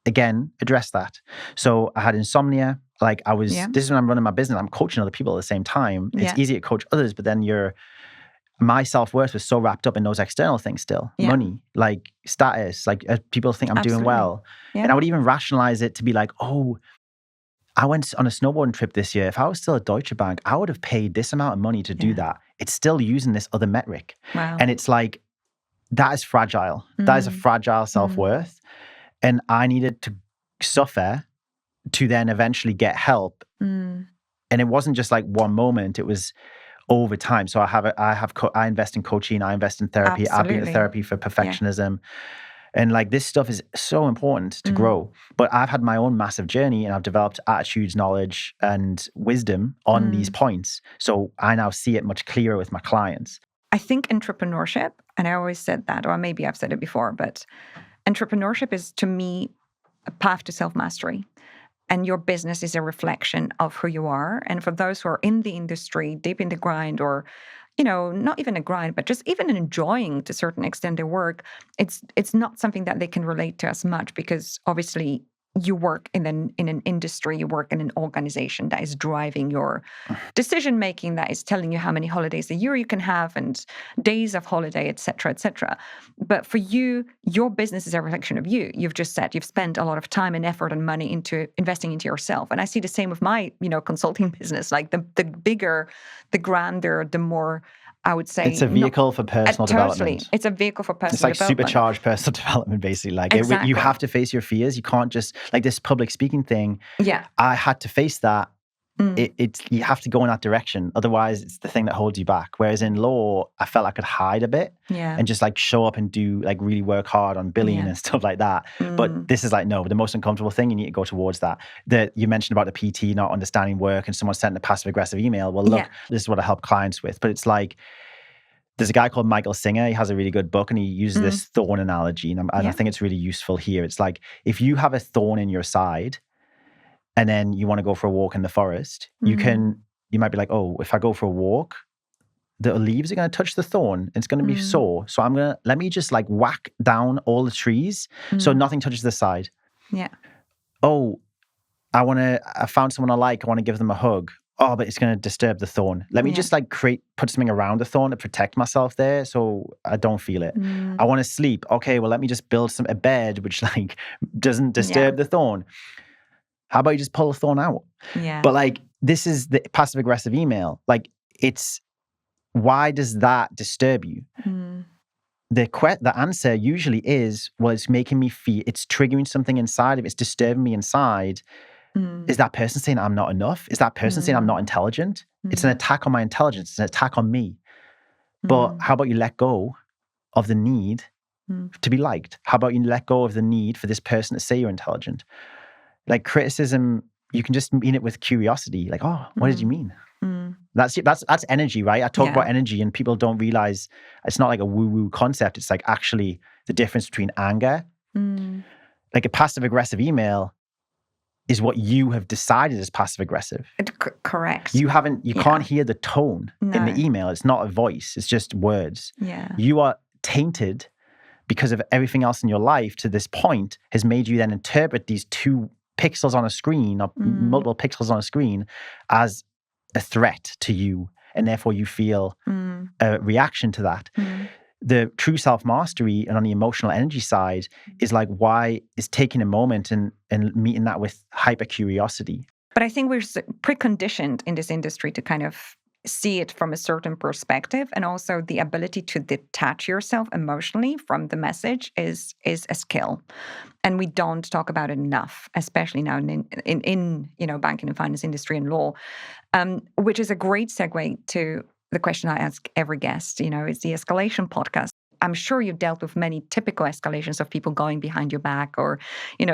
again, address that. So I had insomnia. Like this is when I'm running my business. I'm coaching other people at the same time. It's easy to coach others, but then my self-worth was so wrapped up in those external things still. Money, like status, like people think I'm doing well. Yeah. And I would even rationalize it to be like, I went on a snowboarding trip this year. If I was still at Deutsche Bank, I would have paid this amount of money to do that. It's still using this other metric. Wow. And it's like, that is fragile. That is a fragile self-worth. And I needed to suffer to then eventually get help. And it wasn't just like one moment, it was over time. So I invest in coaching, I invest in therapy. Absolutely. I've been in therapy for perfectionism. And like this stuff is so important to grow. But I've had my own massive journey and I've developed attitudes, knowledge, and wisdom on these points. So I now see it much clearer with my clients. I think entrepreneurship, and I always said that, or maybe I've said it before, but entrepreneurship is to me a path to self-mastery. And your business is a reflection of who you are. And for those who are in the industry, deep in the grind, or, you know, not even a grind, but just even enjoying to a certain extent their work, it's not something that they can relate to as much, because obviously you work in an industry, you work in an organization that is driving your decision making, that is telling you how many holidays a year you can have and days of holiday, et cetera, et cetera. But for you, your business is a reflection of you. You've just said you've spent a lot of time and effort and money into investing into yourself. And I see the same with my, consulting business. Like the bigger, the grander, the more, I would say, it's a vehicle for personal development. It's a vehicle for personal development. It's like supercharged personal development, basically. Like exactly. You have to face your fears. You can't just, like this public speaking thing. Yeah. I had to face that. You have to go in that direction. Otherwise, it's the thing that holds you back. Whereas in law, I felt I could hide a bit and just like show up and do like really work hard on billing and stuff like that. But this is like, no, the most uncomfortable thing, you need to go towards that. You mentioned about the PT not understanding work and someone sent a passive aggressive email. Well, look, this is what I help clients with. But it's like, there's a guy called Michael Singer. He has a really good book and he uses this thorn analogy. And I think it's really useful here. It's like, if you have a thorn in your side, and then you want to go for a walk in the forest, you might be like, oh, if I go for a walk, the leaves are going to touch the thorn. It's going to be sore. So let me just like whack down all the trees so nothing touches the side. Yeah. Oh, I found someone I like. I want to give them a hug. Oh, but it's going to disturb the thorn. Let me just like put something around the thorn to protect myself there so I don't feel it. I want to sleep. Okay, well, let me just build a bed which like doesn't disturb the thorn. How about you just pull the thorn out? Yeah. But like, this is the passive aggressive email. Like, why does that disturb you? The answer usually is, well, it's making me feel, it's triggering something inside of it. It's disturbing me inside. Is that person saying I'm not enough? Is that person saying I'm not intelligent? It's an attack on my intelligence. It's an attack on me. But how about you let go of the need to be liked? How about you let go of the need for this person to say you're intelligent? Like criticism, you can just mean it with curiosity. Like, oh, what did you mean? That's energy, right? I talk about energy and people don't realize it's not like a woo-woo concept. It's like actually the difference between anger. Like a passive aggressive email is what you have decided is passive aggressive. Correct. You can't hear the tone in the email. It's not a voice. It's just words. Yeah. You are tainted because of everything else in your life to this point has made you then interpret these 2 pixels on a screen or multiple pixels on a screen as a threat to you. And therefore you feel a reaction to that. The true self-mastery and on the emotional energy side is like, why is taking a moment and meeting that with hyper curiosity. But I think we're preconditioned in this industry to kind of see it from a certain perspective, and also the ability to detach yourself emotionally from the message is a skill, and we don't talk about it enough, especially now in banking and finance industry and law, which is a great segue to the question I ask every guest. It's the Escalation Podcast. I'm sure you've dealt with many typical escalations of people going behind your back or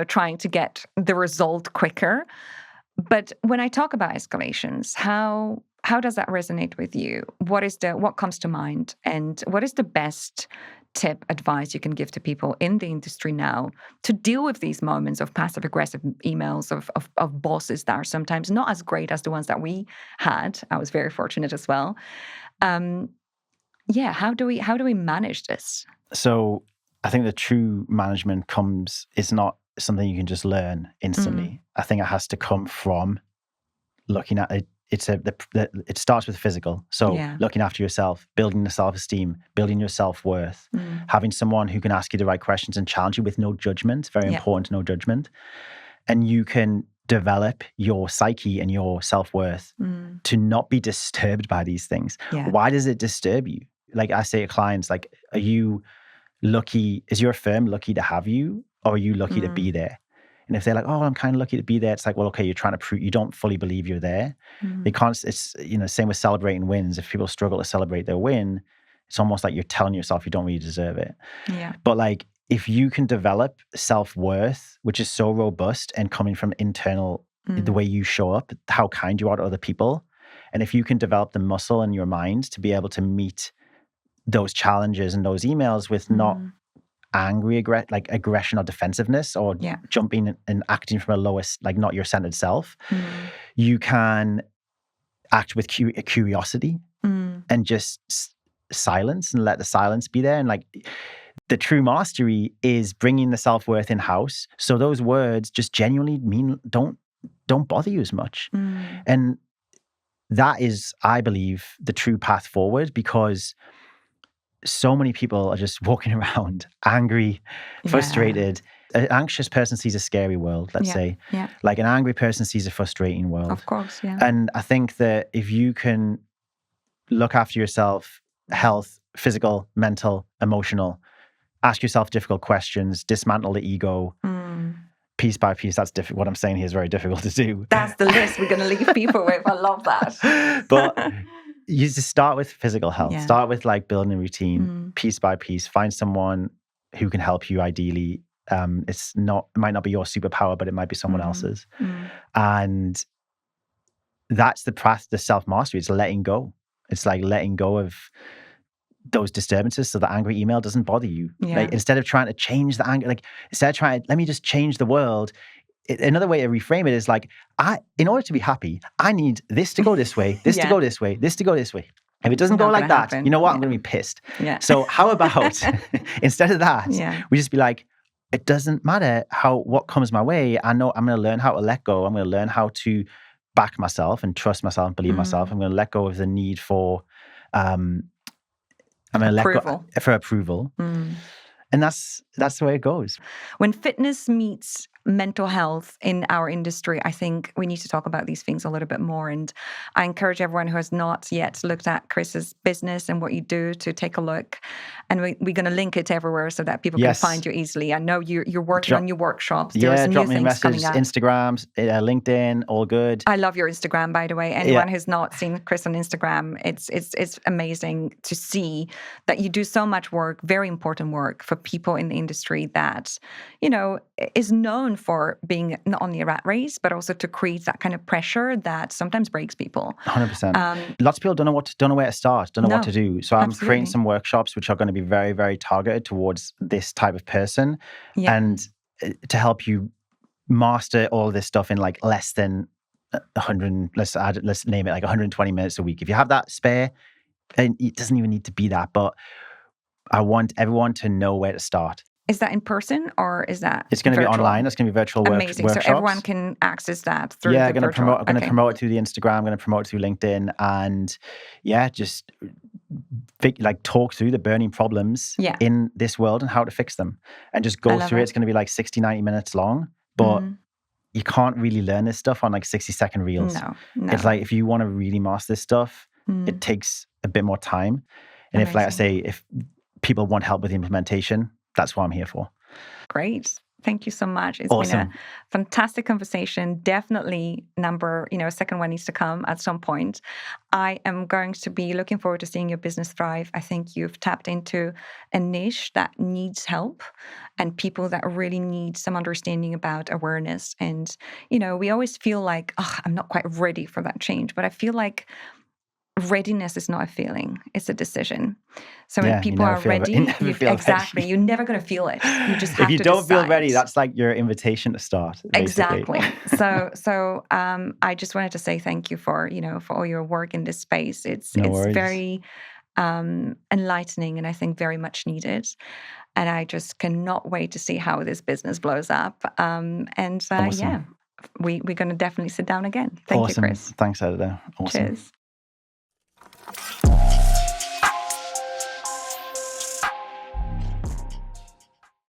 trying to get the result quicker. But when I talk about escalations, how does that resonate with you? What comes to mind, and what is the best tip, advice you can give to people in the industry now to deal with these moments of passive aggressive emails of bosses that are sometimes not as great as the ones that we had? I was very fortunate as well. How do we manage this? So I think the true management is not something you can just learn instantly. I think it has to come from looking at it. It starts with physical. So looking after yourself, building your self-esteem, building your self-worth, having someone who can ask you the right questions and challenge you with no judgment. Very important, no judgment. And you can develop your psyche and your self-worth to not be disturbed by these things. Why does it disturb you? Like I say to clients, like, are you lucky? Is your firm lucky to have you, or are you lucky to be there? And if they're like, oh, I'm kind of lucky to be there, it's like, well, okay, you're trying to prove you don't fully believe you're there. They can't. It's same with celebrating wins. If people struggle to celebrate their win, it's almost like you're telling yourself you don't really deserve it. Yeah. But like if you can develop self-worth, which is so robust and coming from internal, the way you show up, how kind you are to other people, and if you can develop the muscle in your mind to be able to meet those challenges and those emails with not angry, aggression or defensiveness, or jumping and acting from a lowest, like not your centered self, you can act with curiosity and just silence and let the silence be there. And like the true mastery is bringing the self-worth in-house. So those words just genuinely mean don't bother you as much. And that is, I believe, the true path forward, because so many people are just walking around angry, frustrated. An anxious person sees a scary world, let's say. Yeah. Like an angry person sees a frustrating world. Of course, yeah. And I think that if you can look after yourself, health, physical, mental, emotional, ask yourself difficult questions, dismantle the ego, piece by piece. That's difficult. What I'm saying here is very difficult to do. That's the list we're going to leave people with. I love that. But you just start with physical health. Yeah. Start with like building a routine, piece by piece. Find someone who can help you. Ideally, it might not be your superpower, but it might be someone else's. And that's the path to self-mastery. It's letting go. It's like letting go of those disturbances so the angry email doesn't bother you. Like, instead of trying to change the anger, like instead of trying, let me just change the world. Another way to reframe it is like, in order to be happy, I need this to go this way, this to go this way, this to go this way. If it doesn't go like that, you know what? I'm going to be pissed. So how about instead of that, we just be like, it doesn't matter what comes my way. I know I'm going to learn how to let go. I'm going to learn how to back myself and trust myself and believe myself. I'm going to let go of the need for I'm going to let go for approval. And that's the way it goes. When fitness meets mental health in our industry, I think we need to talk about these things a little bit more. And I encourage everyone who has not yet looked at Chris's business and what you do to take a look. And we're going to link it everywhere so that people can find you easily. I know you're working on your workshops. There are some drop new me a things message, coming up. Instagram, LinkedIn, all good. I love your Instagram, by the way. Anyone who's not seen Chris on Instagram, it's amazing to see that you do so much work, very important work for people in the industry that, is known for being not only a rat race, but also to create that kind of pressure that sometimes breaks people. 100%. Lots of people don't know where to start, don't know what to do. So I'm creating some workshops which are going to be very, very targeted towards this type of person, and to help you master all of this stuff in like less than 100. Let's name it like 120 minutes a week. If you have that spare, and it doesn't even need to be that, but I want everyone to know where to start. Is that in person or is that It's going to be online. It's going to be virtual Amazing. workshops. So everyone can access that through I'm going to promote it through the Instagram. I'm going to promote it through LinkedIn. And just talk through the burning problems in this world and how to fix them. And just go through it. It's going to be like 60, 90 minutes long. But you can't really learn this stuff on like 60-second reels. No. It's like if you want to really master this stuff, it takes a bit more time. And if people want help with the implementation, that's what I'm here for. Great. Thank you so much. It's been a fantastic conversation. Definitely a second one needs to come at some point. I am going to be looking forward to seeing your business thrive. I think you've tapped into a niche that needs help and people that really need some understanding about awareness. And, we always feel like, I'm not quite ready for that change. But I feel like readiness is not a feeling, it's a decision. So when people are ready, you're never going to feel it. You just have to If you don't feel ready, that's like your invitation to start. Basically. Exactly. So I just wanted to say thank you for all your work in this space. It's very enlightening and I think very much needed. And I just cannot wait to see how this business blows up. We're going to definitely sit down again. Thank you, Chris. Thanks, Edda. Awesome. Cheers.